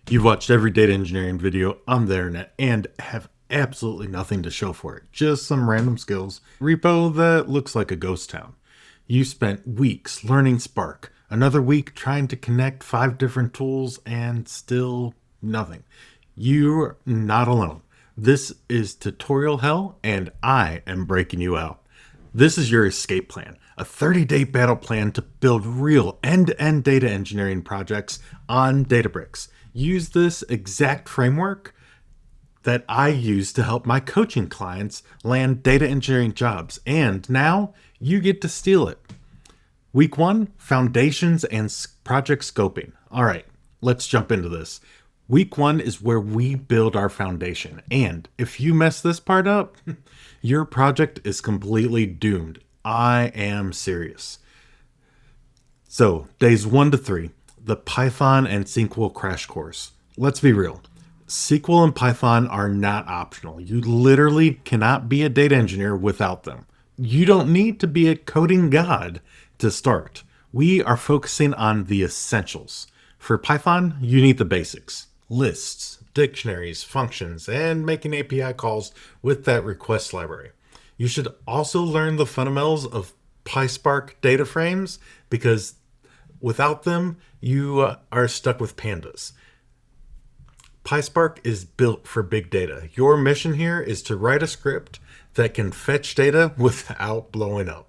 You've watched every data engineering video on the internet and have absolutely nothing to show for it. Just some random skills. Repo that looks like a ghost town. You spent weeks learning Spark, another week trying to connect 5 different tools, and still nothing. You're not alone. This is tutorial hell, and I am breaking you out. This is your escape plan, a 30-day battle plan to build real end-to-end data engineering projects on Databricks. Use this exact framework that I use to help my coaching clients land data engineering jobs, and now you get to steal it. Week 1, foundations and project scoping. All right, let's jump into this. Week 1 is where we build our foundation, and if you mess this part up, your project is completely doomed. I am serious. So, days 1 to 3, the Python and SQL crash course. Let's be real. SQL and Python are not optional. You literally cannot be a data engineer without them. You don't need to be a coding god to start. We are focusing on the essentials. For Python, you need the basics. Lists, dictionaries, functions, and making API calls with that request library. You should also learn the fundamentals of PySpark data frames because without them, you are stuck with pandas. PySpark is built for big data. Your mission here is to write a script that can fetch data without blowing up.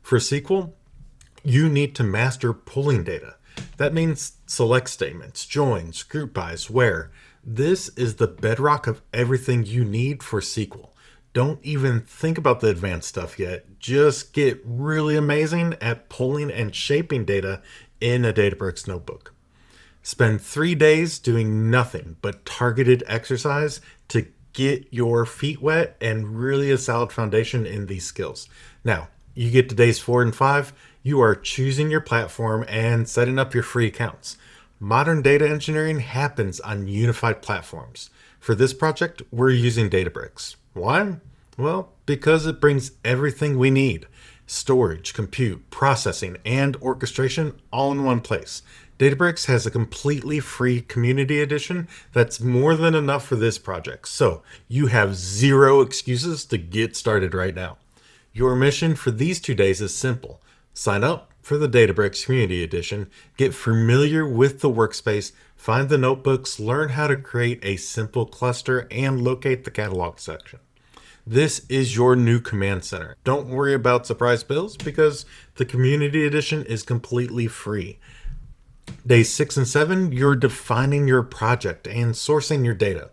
For SQL, you need to master pulling data. That means select statements, joins, group bys, where. This is the bedrock of everything you need for SQL. Don't even think about the advanced stuff yet. Just get really amazing at pulling and shaping data in a Databricks notebook. Spend 3 days doing nothing but targeted exercise to get your feet wet and really a solid foundation in these skills. Now, you get to days 4 and 5, you are choosing your platform and setting up your free accounts. Modern data engineering happens on unified platforms. For this project, we're using Databricks. Why? Well, because it brings everything we need. Storage, compute, processing, and orchestration all in one place. Databricks has a completely free community edition that's more than enough for this project. So you have 0 excuses to get started right now. Your mission for these 2 days is simple. Sign up for the Databricks Community Edition, get familiar with the workspace, find the notebooks, learn how to create a simple cluster, and locate the catalog section. This is your new command center. Don't worry about surprise bills because the Community Edition is completely free. Days 6 and 7, you're defining your project and sourcing your data.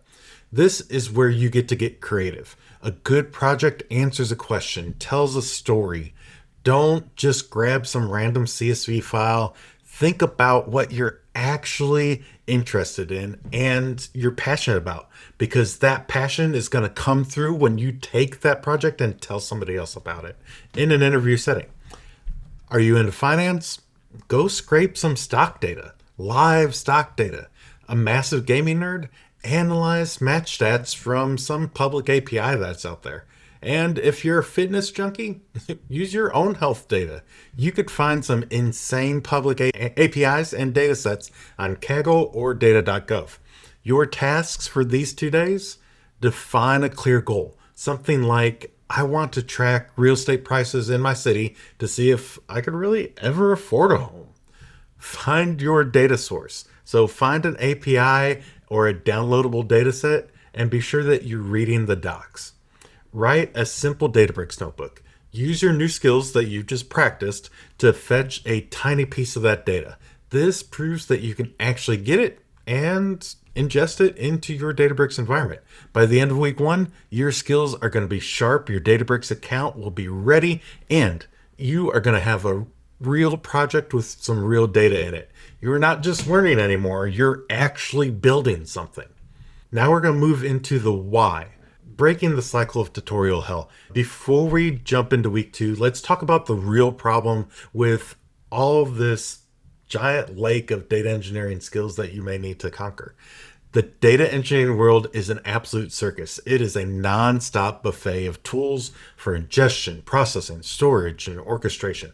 This is where you get to get creative. A good project answers a question, tells a story. Don't just grab some random CSV file. Think about what you're actually interested in and you're passionate about, because that passion is going to come through when you take that project and tell somebody else about it in an interview setting. Are you into finance? Go scrape some stock data, live stock data. A massive gaming nerd? Analyze match stats from some public API that's out there. And if you're a fitness junkie, use your own health data. You could find some insane public APIs and datasets on Kaggle or data.gov. Your tasks for these 2 days? Define a clear goal. Something like, I want to track real estate prices in my city to see if I could really ever afford a home. Find your data source. So find an API or a downloadable dataset and be sure that you're reading the docs. Write a simple Databricks notebook. Use your new skills that you just practiced to fetch a tiny piece of that data. This proves that you can actually get it and ingest it into your Databricks environment. By the end of week 1, your skills are going to be sharp, your Databricks account will be ready, and you are going to have a real project with some real data in it. You're not just learning anymore, you're actually building something. Now we're going to move into the why. Breaking the cycle of tutorial hell. Before we jump into week 2, let's talk about the real problem with all of this giant lake of data engineering skills that you may need to conquer. The data engineering world is an absolute circus. It is a non-stop buffet of tools for ingestion, processing, storage, and orchestration.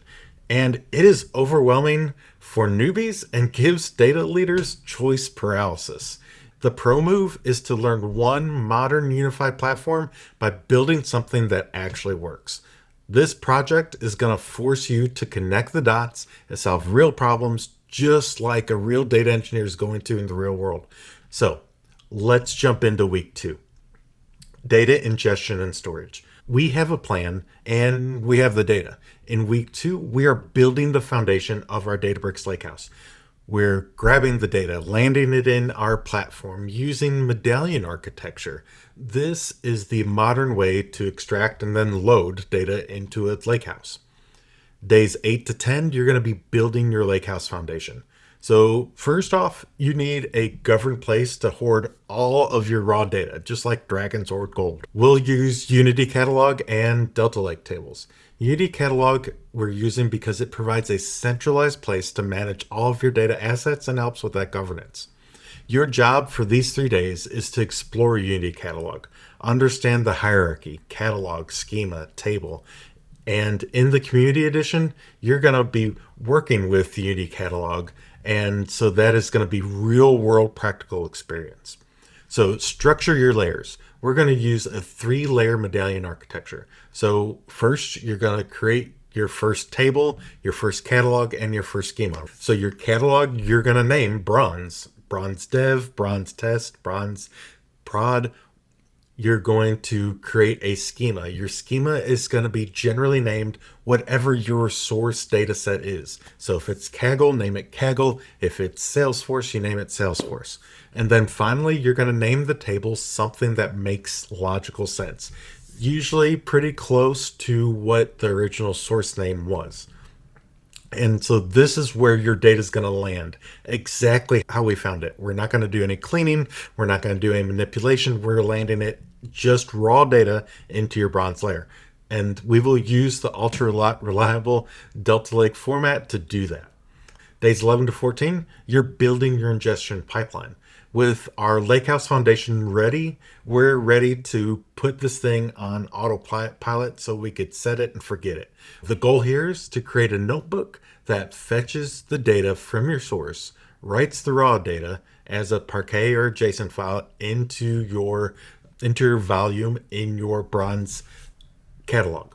And it is overwhelming for newbies and gives data leaders choice paralysis. The pro move is to learn one modern unified platform by building something that actually works. This project is going to force you to connect the dots and solve real problems just like a real data engineer is going to in the real world. So let's jump into week 2. Data ingestion and storage. We have a plan and we have the data. In week 2, we are building the foundation of our Databricks Lakehouse. We're grabbing the data, landing it in our platform using medallion architecture. This is the modern way to extract and then load data into a lakehouse. Days 8 to 10, you're going to be building your lakehouse foundation. So first off, you need a governed place to hoard all of your raw data, just like Dragons or Gold. We'll use Unity Catalog and Delta Lake tables. Unity Catalog we're using because it provides a centralized place to manage all of your data assets and helps with that governance. Your job for these 3 days is to explore Unity Catalog, understand the hierarchy, catalog, schema, table, and in the Community Edition, you're going to be working with the Unity Catalog, and so that is going to be real world practical experience. So structure your layers. We're going to use a 3-layer medallion architecture. So first, you're going to create your first table, your first catalog, and your first schema. So your catalog, you're going to name bronze, bronze dev, bronze test, bronze prod. You're going to create a schema. Your schema is going to be generally named whatever your source data set is. So if it's Kaggle, name it Kaggle. If it's Salesforce, you name it Salesforce. And then finally, you're going to name the table something that makes logical sense, usually pretty close to what the original source name was. And so this is where your data is going to land, exactly how we found it. We're not going to do any cleaning. We're not going to do any manipulation. We're landing it just raw data into your bronze layer. And we will use the ultra reliable Delta Lake format to do that. Days 11 to 14, you're building your ingestion pipeline. With our Lakehouse Foundation ready, we're ready to put this thing on autopilot so we could set it and forget it. The goal here is to create a notebook that fetches the data from your source, writes the raw data as a Parquet or JSON file into your volume in your bronze catalog.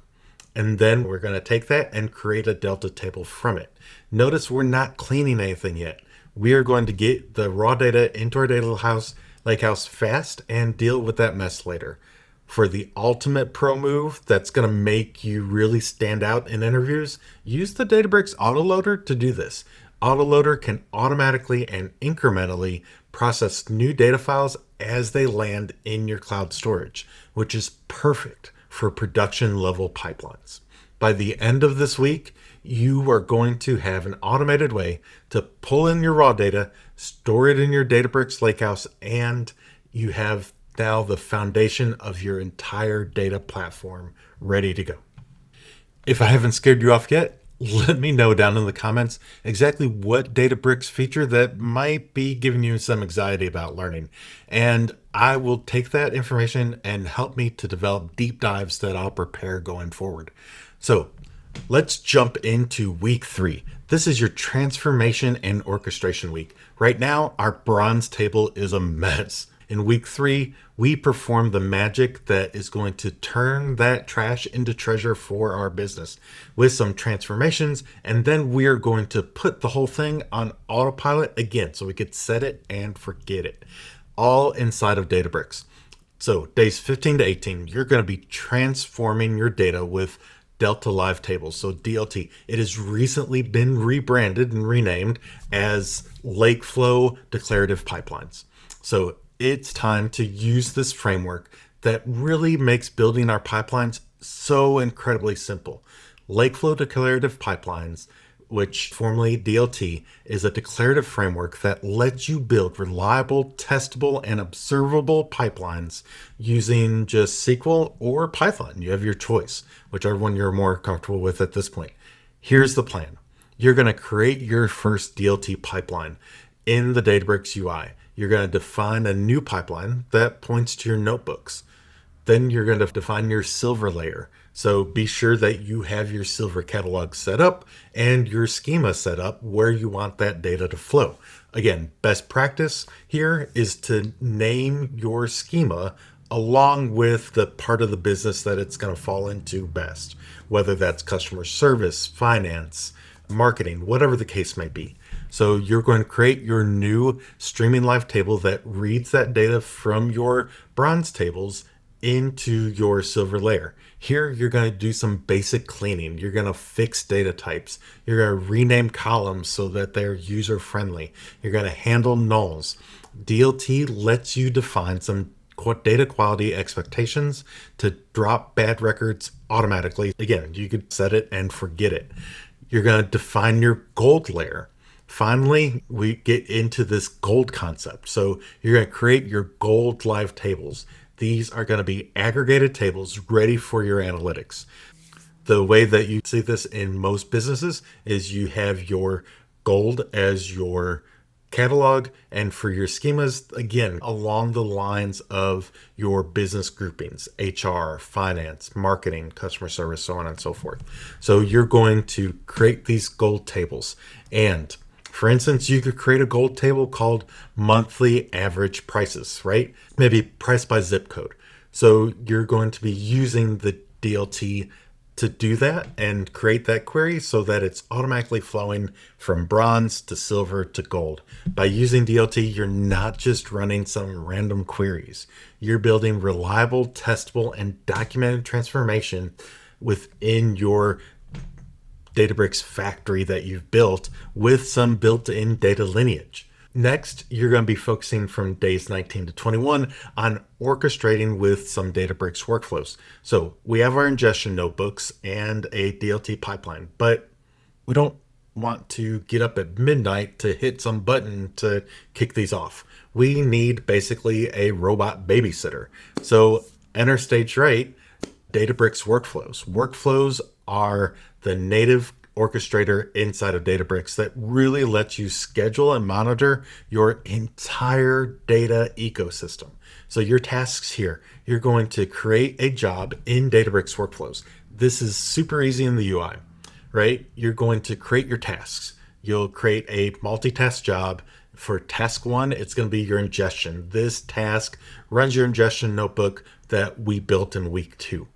And then we're going to take that and create a Delta table from it. Notice we're not cleaning anything yet. We are going to get the raw data into our data lakehouse fast and deal with that mess later. For the ultimate pro move that's going to make you really stand out in interviews, use the Databricks Autoloader to do this. Autoloader can automatically and incrementally process new data files as they land in your cloud storage, which is perfect for production level pipelines. By the end of this week, you are going to have an automated way to pull in your raw data, store it in your Databricks Lakehouse, and you have now the foundation of your entire data platform ready to go. If I haven't scared you off yet, let me know down in the comments exactly what Databricks feature that might be giving you some anxiety about learning. And I will take that information and help me to develop deep dives that I'll prepare going forward. So let's jump into week 3. This is your transformation and orchestration week. Right now, our bronze table is a mess. In week 3, we perform the magic that is going to turn that trash into treasure for our business with some transformations. And then we are going to put the whole thing on autopilot again so we could set it and forget it, all inside of Databricks. So days 15 to 18, you're going to be transforming your data with Delta Live Tables, so DLT. It has recently been rebranded and renamed as Lakeflow Declarative Pipelines. So it's time to use this framework that really makes building our pipelines so incredibly simple. Lakeflow Declarative Pipelines, which formerly DLT, is a declarative framework that lets you build reliable, testable, and observable pipelines using just SQL or Python. You have your choice, whichever one you're more comfortable with at this point. Here's the plan. You're going to create your first DLT pipeline in the Databricks UI. You're going to define a new pipeline that points to your notebooks. Then you're going to define your silver layer. So be sure that you have your silver catalog set up and your schema set up where you want that data to flow. Again, best practice here is to name your schema along with the part of the business that it's going to fall into best, whether that's customer service, finance, marketing, whatever the case may be. So you're going to create your new streaming live table that reads that data from your bronze tables into your silver layer. Here, you're going to do some basic cleaning. You're going to fix data types. You're going to rename columns so that they're user friendly. You're going to handle nulls. DLT lets you define some data quality expectations to drop bad records automatically. Again, you could set it and forget it. You're going to define your gold layer. Finally, we get into this gold concept. So you're going to create your gold live tables. These are going to be aggregated tables ready for your analytics. The way that you see this in most businesses is you have your gold as your catalog, and for your schemas, again, along the lines of your business groupings, HR, finance, marketing, customer service, so on and so forth. So you're going to create these gold tables. And for instance, you could create a gold table called monthly average prices, right? Maybe price by zip code. So you're going to be using the DLT to do that and create that query so that it's automatically flowing from bronze to silver to gold. By using DLT, you're not just running some random queries. You're building reliable, testable, and documented transformation within your Databricks factory that you've built with some built-in data lineage. Next, you're going to be focusing from days 19 to 21 on orchestrating with some Databricks workflows. So we have our ingestion notebooks and a DLT pipeline, but we don't want to get up at midnight to hit some button to kick these off. We need basically a robot babysitter. So enter stage right, Databricks workflows. Workflows are the native orchestrator inside of Databricks that really lets you schedule and monitor your entire data ecosystem. So your tasks here, you're going to create a job in Databricks workflows. This is super easy in the UI, right? You're going to create your tasks. You'll create a multitask job. For task one, it's going to be your ingestion. This task runs your ingestion notebook that we built in week 2.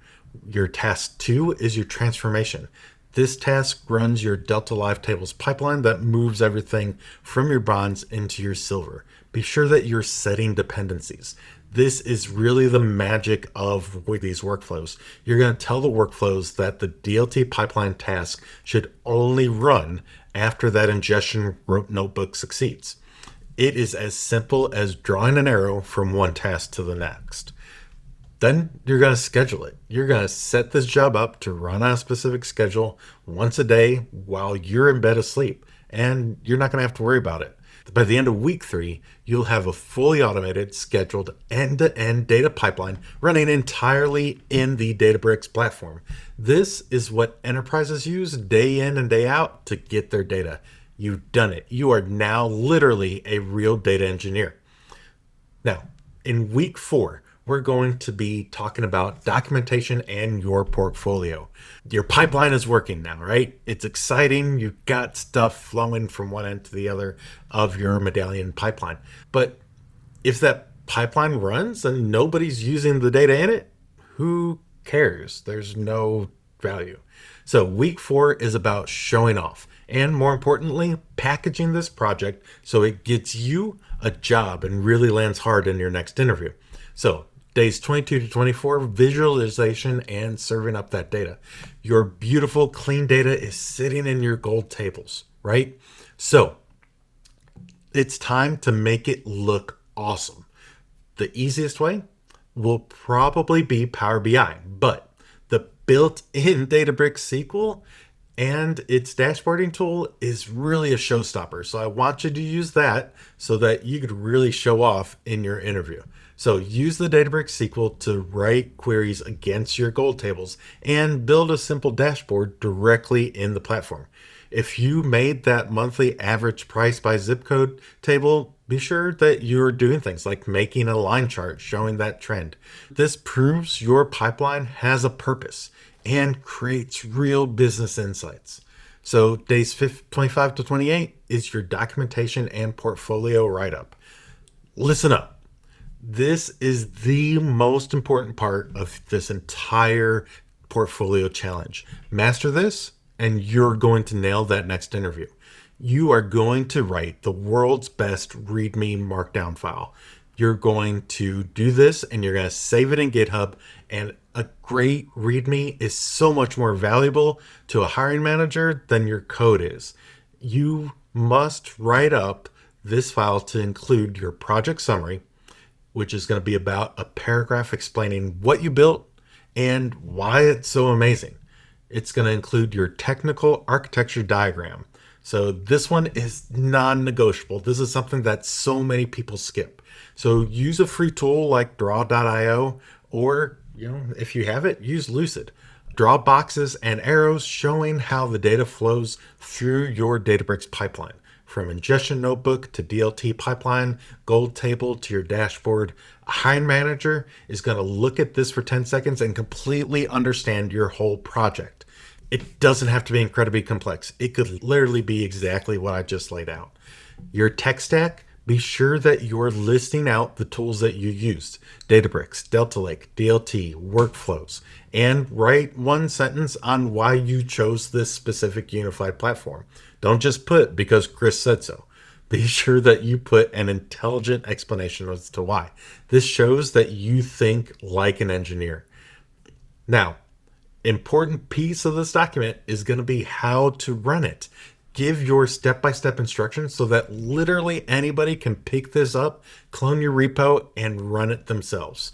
Your task 2 is your transformation. This task runs your Delta Live Tables pipeline that moves everything from your bronze into your silver. Be sure that you're setting dependencies. This is really the magic of these workflows. You're going to tell the workflows that the DLT pipeline task should only run after that ingestion notebook succeeds. It is as simple as drawing an arrow from one task to the next. Then you're going to schedule it. You're going to set this job up to run on a specific schedule once a day while you're in bed asleep, and you're not going to have to worry about it. By the end of week 3, you'll have a fully automated, scheduled, end-to-end data pipeline running entirely in the Databricks platform. This is what enterprises use day in and day out to get their data. You've done it. You are now literally a real data engineer. Now, in week 4, we're going to be talking about documentation and your portfolio. Your pipeline is working now, right? It's exciting. You've got stuff flowing from one end to the other of your Medallion pipeline. But if that pipeline runs and nobody's using the data in it, who cares? There's no value. So week 4 is about showing off and, more importantly, packaging this project so it gets you a job and really lands hard in your next interview. So days 22 to 24, visualization and serving up that data. Your beautiful, clean data is sitting in your gold tables, right? So it's time to make it look awesome. The easiest way will probably be Power BI, but the built-in Databricks SQL and its dashboarding tool is really a showstopper. So I want you to use that so that you could really show off in your interview. So use the Databricks SQL to write queries against your gold tables and build a simple dashboard directly in the platform. If you made that monthly average price by zip code table, be sure that you're doing things like making a line chart showing that trend. This proves your pipeline has a purpose. and creates real business insights. So days 25 to 28 is your documentation and portfolio write-up. Listen up. This is the most important part of this entire portfolio challenge. Master this, and you're going to nail that next interview. You are going to write the world's best README markdown file. You're going to do this and you're going to save it in GitHub. And a great README is so much more valuable to a hiring manager than your code is. You must write up this file to include your project summary, which is going to be about a paragraph explaining what you built and why it's so amazing. It's going to include your technical architecture diagram. So this one is non-negotiable. This is something that so many people skip. So use a free tool like draw.io, or if you have it, use Lucid. Draw boxes and arrows showing how the data flows through your Databricks pipeline. From ingestion notebook to DLT pipeline, gold table to your dashboard. A hiring manager is going to look at this for 10 seconds and completely understand your whole project. It doesn't have to be incredibly complex. It could literally be exactly what I just laid out. Your tech stack, be sure that you're listing out the tools that you used. Databricks, Delta Lake, DLT, workflows, and write one sentence on why you chose this specific unified platform. Don't just put because Chris said so. Be sure that you put an intelligent explanation as to why. This shows that you think like an engineer. Now, important piece of this document is going to be how to run it. Give your step-by-step instructions so that literally anybody can pick this up, clone your repo, and run it themselves.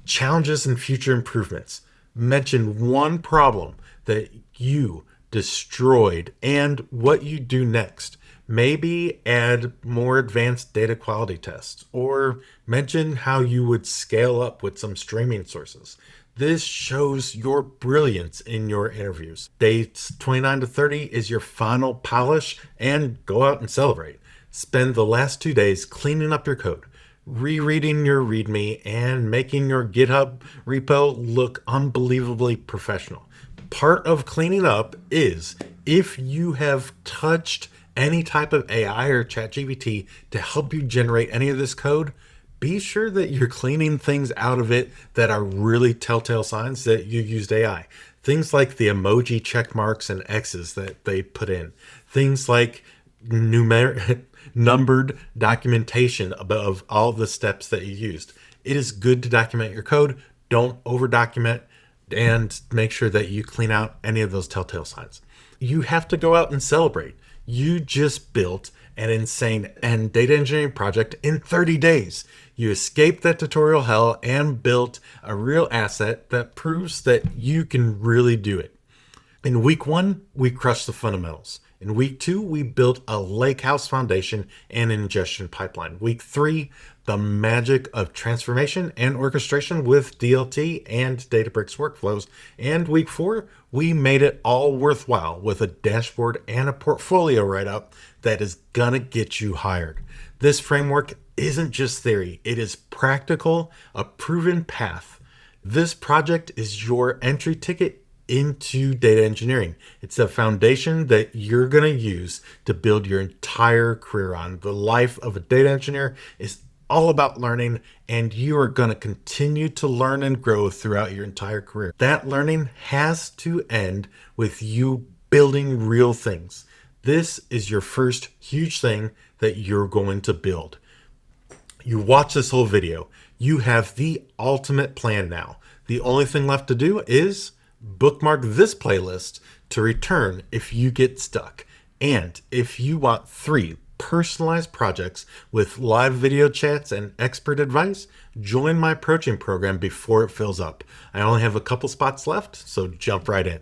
Challenges and future improvements. Mention one problem that you destroyed and what you do next. Maybe add more advanced data quality tests, or mention how you would scale up with some streaming sources. This shows your brilliance in your interviews. Days 29 to 30 is your final polish, and go out and celebrate. Spend the last 2 days cleaning up your code, rereading your README, and making your GitHub repo look unbelievably professional. Part of cleaning up is if you have touched any type of AI or ChatGPT to help you generate any of this code, be sure that you're cleaning things out of it that are really telltale signs that you used AI. Things like the emoji check marks and X's that they put in. Things like numbered documentation of all the steps that you used. It is good to document your code. Don't over document, and make sure that you clean out any of those telltale signs. You have to go out and celebrate. You just built an insane data engineering project in 30 days. You escaped that tutorial hell and built a real asset that proves that you can really do it. In week 1, we crushed the fundamentals. In week 2, we built a lakehouse foundation and ingestion pipeline. Week 3, the magic of transformation and orchestration with DLT and Databricks workflows. And week 4, we made it all worthwhile with a dashboard and a portfolio write-up that is gonna get you hired. This framework isn't just theory, it is practical, a proven path. This project is your entry ticket into data engineering. It's a foundation that you're going to use to build your entire career on. The life of a data engineer is all about learning, and you are going to continue to learn and grow throughout your entire career. That learning has to end with you building real things. This is your first huge thing that you're going to build. You watch this whole video. You have the ultimate plan now. The only thing left to do is bookmark this playlist to return if you get stuck. And if you want 3 personalized projects with live video chats and expert advice, join my approaching program before it fills up. I only have a couple spots left, so jump right in.